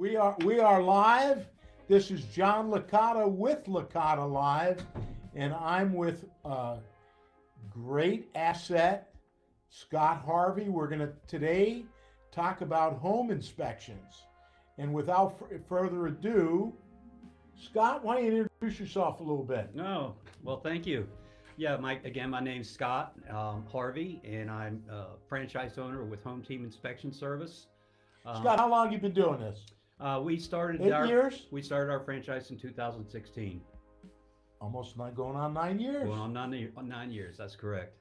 We are live. This is John Licata with Licata Live, and I'm with great asset, Scott Harvey. We're going to today talk about home inspections. And without further ado, Scott, why don't you introduce yourself a little bit? No, well, thank you. Yeah, my name's Scott Harvey, and I'm a franchise owner with Home Team Inspection Service. Scott, how long have you been doing this? We started 8 years? we started our franchise in 2016, Almost not going on 9 years. going on 9 years. That's correct.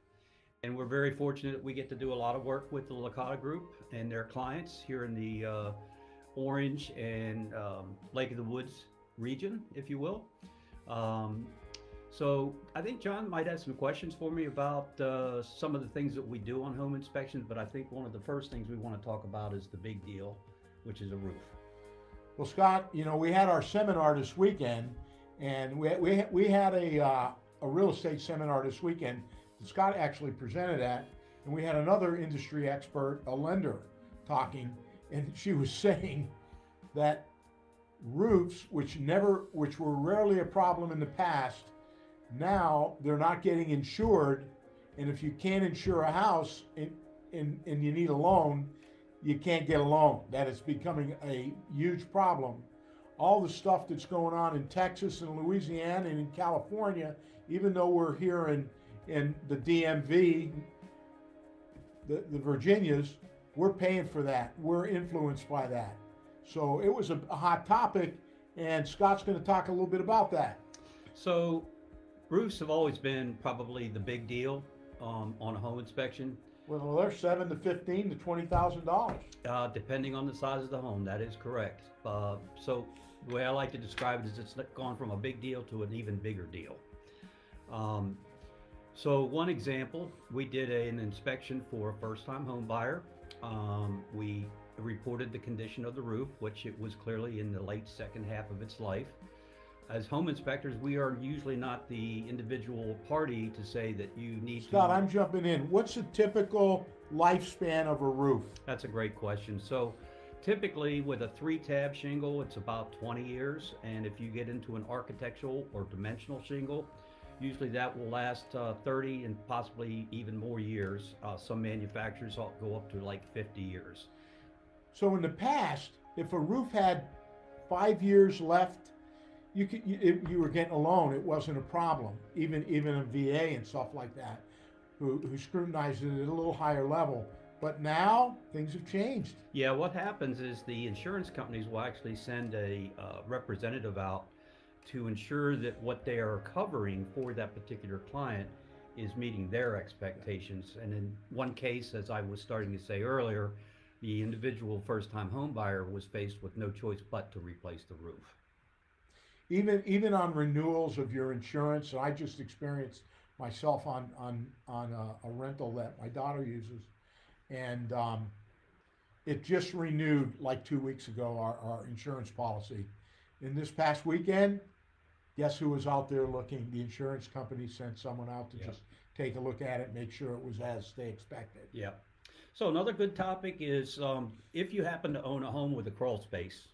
And we're very fortunate we get to do a lot of work with the Licata Group and their clients here in the Orange and Lake of the Woods region, if you will. So I think John might have some questions for me about some of the things that we do on home inspections, but I think one of the first things we want to talk about is the big deal, which is a roof. Well, Scott, we had our seminar this weekend, and we had a real estate seminar this weekend that Scott actually presented at, and we had another industry expert, a lender, talking, and she was saying that roofs, which were rarely a problem in the past, now they're not getting insured, and if you can't insure a house and you need a loan, you can't get a loan. That is becoming a huge problem. All the stuff that's going on in Texas and Louisiana and in California, even though we're here in the DMV, the Virginias, we're paying for that. We're influenced by that. So it was a hot topic, and Scott's going to talk a little bit about that. So roofs have always been probably the big deal on a home inspection. Well, they're $7,000 to $15,000 to $20,000. Depending on the size of the home, that is correct. So the way I like to describe it is it's gone from a big deal to an even bigger deal. So one example, we did an inspection for a first-time home buyer. We reported the condition of the roof, which it was clearly in the late second half of its life. As home inspectors, we are usually not the individual party to say that you need Scott, I'm jumping in. What's a typical lifespan of a roof? That's a great question. So typically with a 3-tab shingle, it's about 20 years. And if you get into an architectural or dimensional shingle, usually that will last 30 and possibly even more years. Some manufacturers go up to like 50 years. So in the past, if a roof had 5 years left, you were getting a loan. It wasn't a problem. Even a VA and stuff like that, who scrutinized it at a little higher level. But now things have changed. Yeah, what happens is the insurance companies will actually send a representative out to ensure that what they are covering for that particular client is meeting their expectations. And in one case, as I was starting to say earlier, the individual first-time home buyer was faced with no choice but to replace the roof. Even on renewals of your insurance, I just experienced myself on a rental that my daughter uses, and it just renewed like 2 weeks ago, our insurance policy. And this past weekend, guess who was out there looking? The insurance company sent someone out to just take a look at it, make sure it was as they expected. Yeah. So another good topic is if you happen to own a home with a crawl space,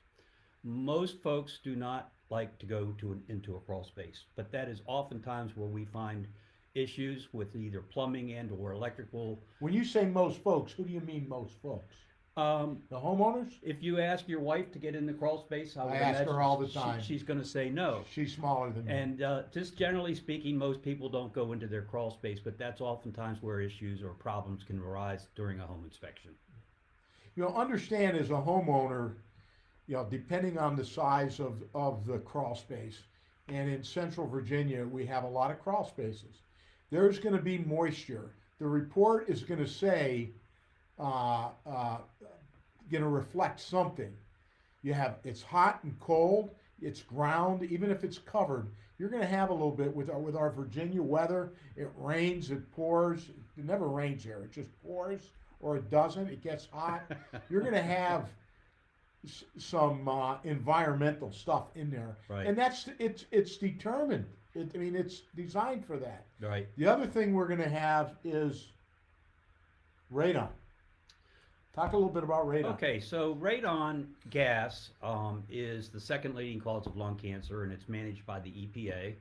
most folks do not like to go into a crawl space, but that is oftentimes where we find issues with either plumbing and or electrical. When you say most folks, who do you mean most folks? The homeowners? If you ask your wife to get in the crawl space, I ask her all the time. She's going to say no. She's smaller than me. And just generally speaking, most people don't go into their crawl space, but that's oftentimes where issues or problems can arise during a home inspection. Understand as a homeowner, depending on the size of the crawl space, and in Central Virginia, we have a lot of crawl spaces. There's going to be moisture. The report is going to say, going to reflect something. It's hot and cold, it's ground, even if it's covered, you're going to have a little bit with our Virginia weather. It rains, it pours. It never rains here. It just pours, or it doesn't. It gets hot. You're going to have some environmental stuff in there, right. And it's determined. It's designed for that. Right. The other thing we're going to have is radon. Talk a little bit about radon. Okay, so radon gas is the second leading cause of lung cancer, and it's managed by the EPA.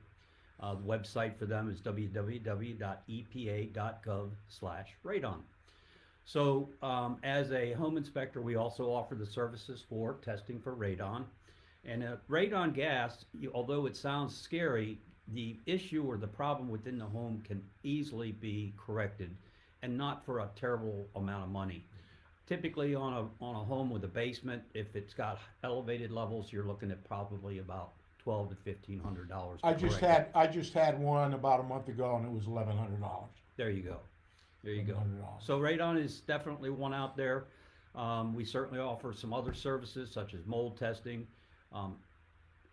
The website for them is www.epa.gov/radon. So, as a home inspector, we also offer the services for testing for radon. And radon gas, although it sounds scary, the issue or the problem within the home can easily be corrected, and not for a terrible amount of money. Typically, on a home with a basement, if it's got elevated levels, you're looking at probably about $1,200 to $1,500. I just had one about a month ago, and it was $1,100. There you go. There you go. $1,100. So radon is definitely one out there. We certainly offer some other services such as mold testing,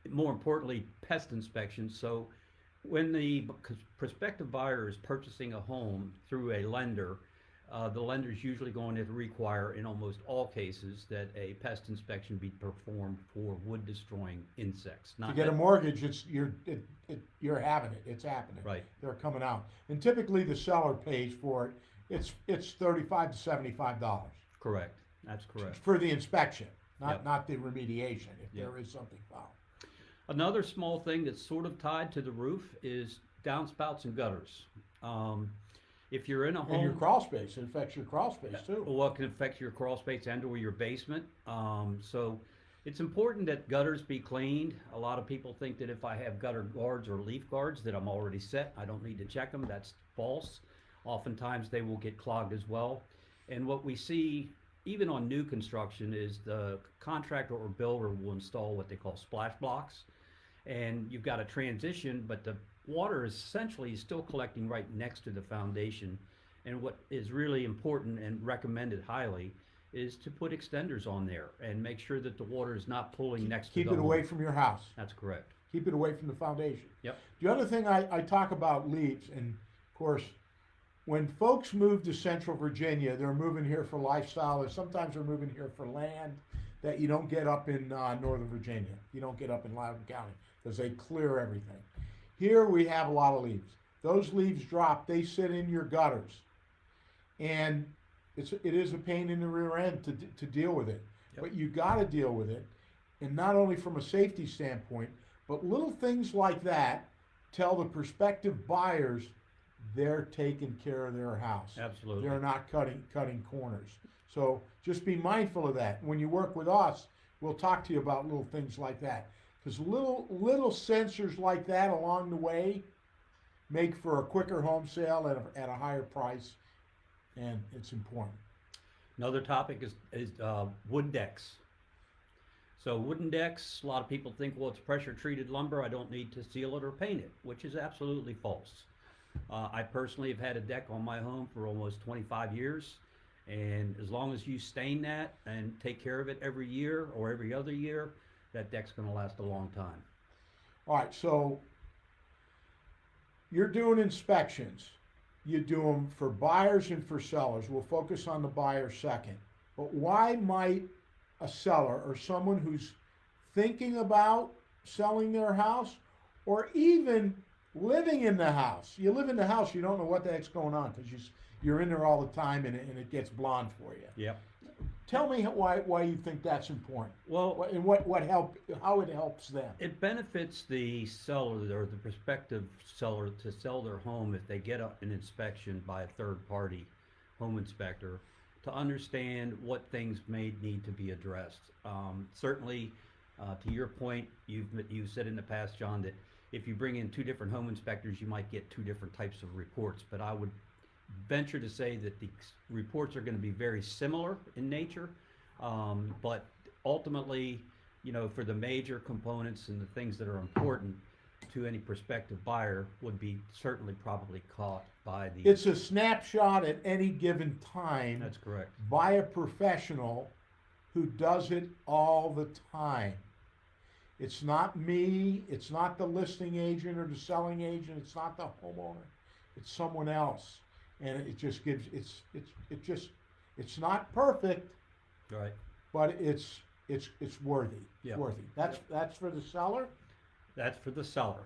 more importantly, pest inspection. So when the prospective buyer is purchasing a home through a lender, the lender is usually going to require, in almost all cases, that a pest inspection be performed for wood-destroying insects. To get a mortgage, you're having it. It's happening. Right. They're coming out, and typically the seller pays for it. It's $35 to $75 Correct. That's correct. for the inspection, Yep. not the remediation if Yep. there is something foul. Another small thing that's sort of tied to the roof is downspouts and gutters. If you're in a And your home, crawl space, it affects your crawl space too. well, it can affect your crawl space and or your basement. So it's important that gutters be cleaned. A lot of people think that if I have gutter guards or leaf guards that I'm already set, I don't need to check them. That's false. Oftentimes they will get clogged as well. And what we see, even on new construction, is the contractor or builder will install what they call splash blocks. And you've got a transition, but the water is essentially still collecting right next to the foundation. And what is really important and recommended highly is to put extenders on there and make sure that the water is not pulling next to Keep the it away home. from your house. That's correct. Keep it away from the foundation. Yep. The other thing I talk about leaves, and of course, when folks move to Central Virginia, they're moving here for lifestyle, or sometimes they're moving here for land that you don't get up in Northern Virginia. You don't get up in Loudoun County because they clear everything. Here we have a lot of leaves. Those leaves drop, they sit in your gutters. And it is a pain in the rear end to deal with it. Yep. But you got to deal with it. And not only from a safety standpoint, but little things like that tell the prospective buyers they're taking care of their house. Absolutely. They're not cutting corners. So just be mindful of that. When you work with us, we'll talk to you about little things like that. Because little sensors like that along the way make for a quicker home sale at a higher price, and it's important. Another topic is wood decks. So wooden decks, a lot of people think, well, it's pressure treated lumber, I don't need to seal it or paint it, which is absolutely false. I personally have had a deck on my home for almost 25 years, and as long as you stain that and take care of it every year or every other year, that deck's going to last a long time. All right, so you're doing inspections. You do them for buyers and for sellers. We'll focus on the buyer second. But why might a seller or someone who's thinking about selling their house, or even living in the house, you live in the house, you don't know what the heck's going on because you're in there all the time and it gets blonde for you. Yep. Tell me why you think that's important. Well, And how it helps them. it benefits the seller or the prospective seller to sell their home if they get an inspection by a third party home inspector to understand what things may need to be addressed. Certainly, to your point, you've said in the past, John, that if you bring in two different home inspectors, you might get two different types of reports. But I would venture to say that the reports are going to be very similar in nature, but ultimately, for the major components and the things that are important to any prospective buyer would be certainly probably caught by the. It's a snapshot at any given time. That's correct. By a professional who does it all the time. It's not me, it's not the listing agent or the selling agent, it's not the homeowner, it's someone else. And it just gives, it's not perfect, Right. but it's worthy. It's Yeah. worthy. That's for the seller. That's for the seller.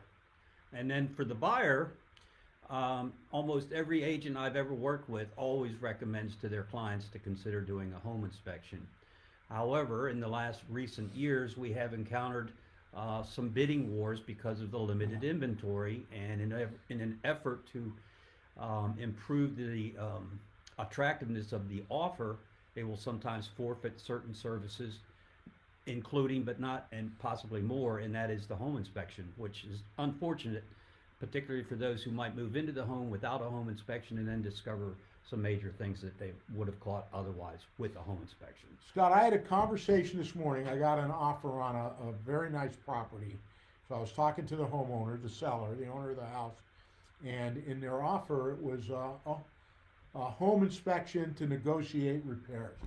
And then for the buyer, Almost every agent I've ever worked with always recommends to their clients to consider doing a home inspection. However, in the last recent years, we have encountered some bidding wars because of the limited inventory, and in an effort to improve the attractiveness of the offer, they will sometimes forfeit certain services, including but not and possibly more, and that is the home inspection, which is unfortunate, particularly for those who might move into the home without a home inspection and then discover some major things that they would have caught otherwise with a home inspection. Scott, I had a conversation this morning. I got an offer on a very nice property. So I was talking to the homeowner, the seller, the owner of the house, and in their offer it was a home inspection to negotiate repairs.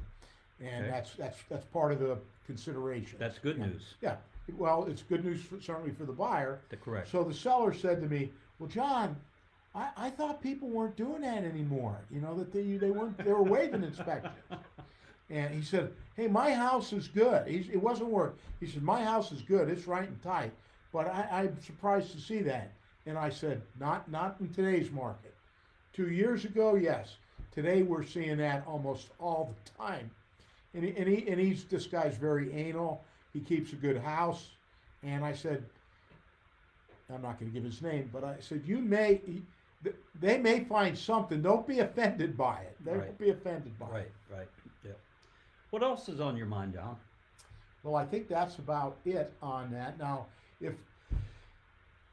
And Okay. that's part of the consideration. That's good news. Yeah. Well, it's good news certainly for the buyer. Correct. So the seller said to me, "Well, John, I thought people weren't doing that anymore. You know that they were waiving inspection." And he said, "Hey, my house is good." It wasn't work. He said, "My house is good. It's right and tight." But I'm surprised to see that. And I said, "Not in today's market. 2 years ago, yes. Today we're seeing that almost all the time." And this guy's very anal. He keeps a good house. And I said, I'm not going to give his name, but I said, they may find something. Don't be offended by it. They Right. won't be offended by it. Right. Yeah. What else is on your mind, John? Well, I think that's about it on that. Now,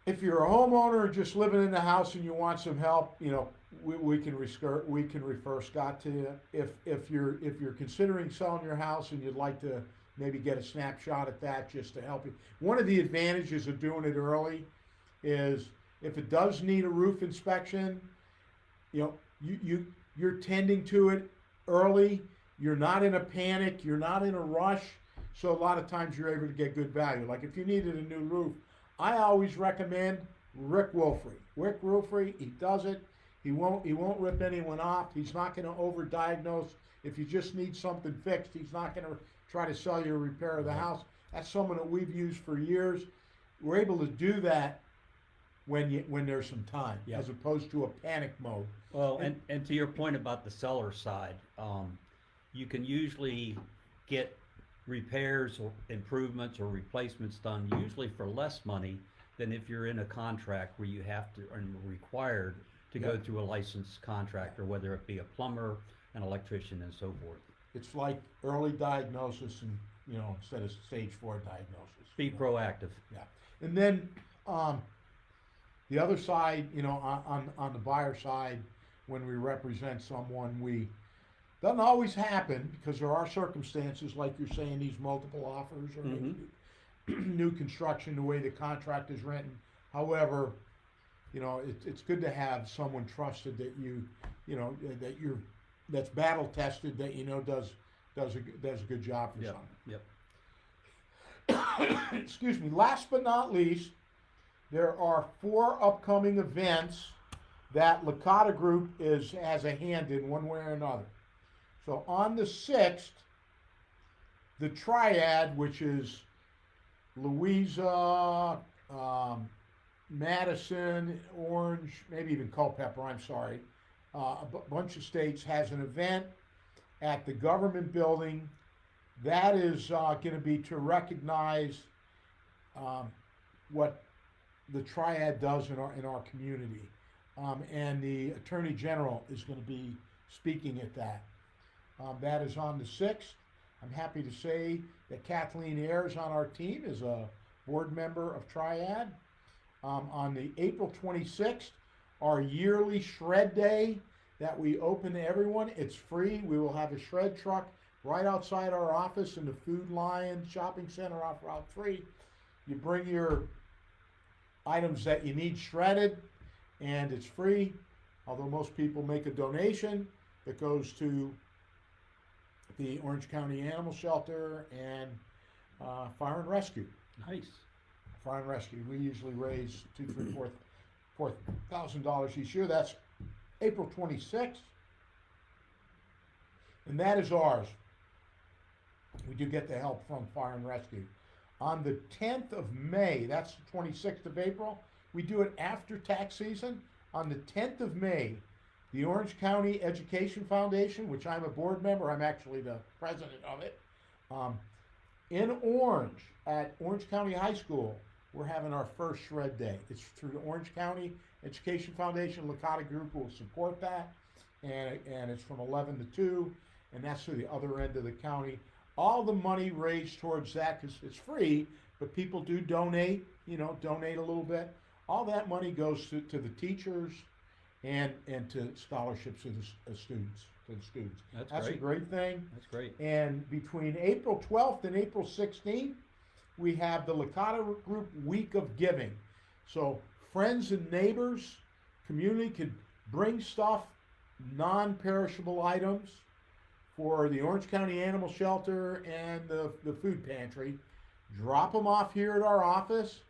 if you're a homeowner just living in the house and you want some help, we can refer Scott to you. If you're considering selling your house and you'd like to maybe get a snapshot at that just to help you. One of the advantages of doing it early is if it does need a roof inspection, you're tending to it early. You're not in a panic. You're not in a rush. So a lot of times you're able to get good value. Like if you needed a new roof, I always recommend Rick Wolfrey. Rick Wolfrey, he does it. He won't rip anyone off. He's not going to overdiagnose. If you just need something fixed, he's not going to try to sell you a repair of the house. That's someone that we've used for years. We're able to do that when there's some time, Yep. as opposed to a panic mode. Well, and to your point about the seller side, you can usually get repairs or improvements or replacements done usually for less money than if you're in a contract where you have to and required to go Yep. through a licensed contractor, whether it be a plumber, an electrician, and so forth. It's like early diagnosis and instead of stage 4 diagnosis. Be proactive. Yeah. And then the other side, on the buyer side, when we represent someone, doesn't always happen because there are circumstances like you're saying, these multiple offers or maybe new construction, the way the contract is written. However, it's good to have someone trusted that that's battle tested, that does a good job for Yep. something. Excuse me. Last but not least, there are 4 upcoming events that Licata Group has a hand in one way or another. So on the 6th, the Triad, which is Louisa, Madison, Orange, maybe even Culpeper, I'm sorry, a bunch of states, has an event at the government building. That is going to be to recognize what the Triad does in our community. And the Attorney General is going to be speaking at that. That is on the 6th. I'm happy to say that Kathleen Ayers on our team is a board member of Triad. On the April 26th, our yearly shred day that we open to everyone. It's free. We will have a shred truck right outside our office in the Food Lion Shopping Center off Route 3. You bring your items that you need shredded, and it's free, although most people make a donation that goes to the Orange County Animal Shelter and Fire and Rescue. Nice. Fire and Rescue. We usually raise $4,000 each year. That's April 26th, and that is ours. We do get the help from Fire and Rescue. On the 10th of May, that's the 26th of April, we do it after tax season. on the 10th of May, the Orange County Education Foundation, which I'm a board member, I'm actually the president of it, in Orange at Orange County High School, we're having our first shred day. It's through the Orange County Education Foundation. Licata Group will support that, and it's from 11 to 2, and that's through the other end of the county. All the money raised towards that, because it's free, but people do donate, donate a little bit. All that money goes to the teachers and to scholarships to the students. That's great. a great thing. That's great. And between April 12th and April 16th, we have the Licata Group Week of Giving. So friends and neighbors, community could bring stuff, non-perishable items for the Orange County Animal Shelter and the food pantry. Drop them off here at our office,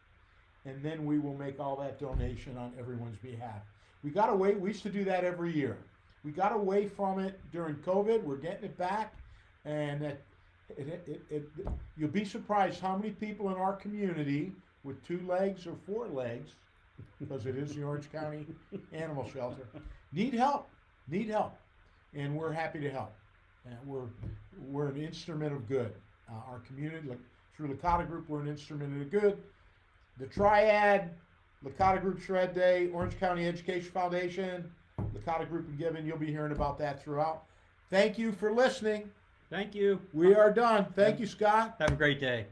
and then we will make all that donation on everyone's behalf. We got away, we used to do that every year. We got away from it during COVID. We're getting it back, and you'll be surprised how many people in our community with 2 legs or 4 legs, because it is the Orange County Animal Shelter, need help, and we're happy to help. And we're an instrument of good. Our community, through Licata Group, we're an instrument of good. The Triad, Licata Group Shred Day, Orange County Education Foundation, Licata Group and Giving, you'll be hearing about that throughout. Thank you for listening. Thank you. We are done. Thank you, Scott. Have a great day.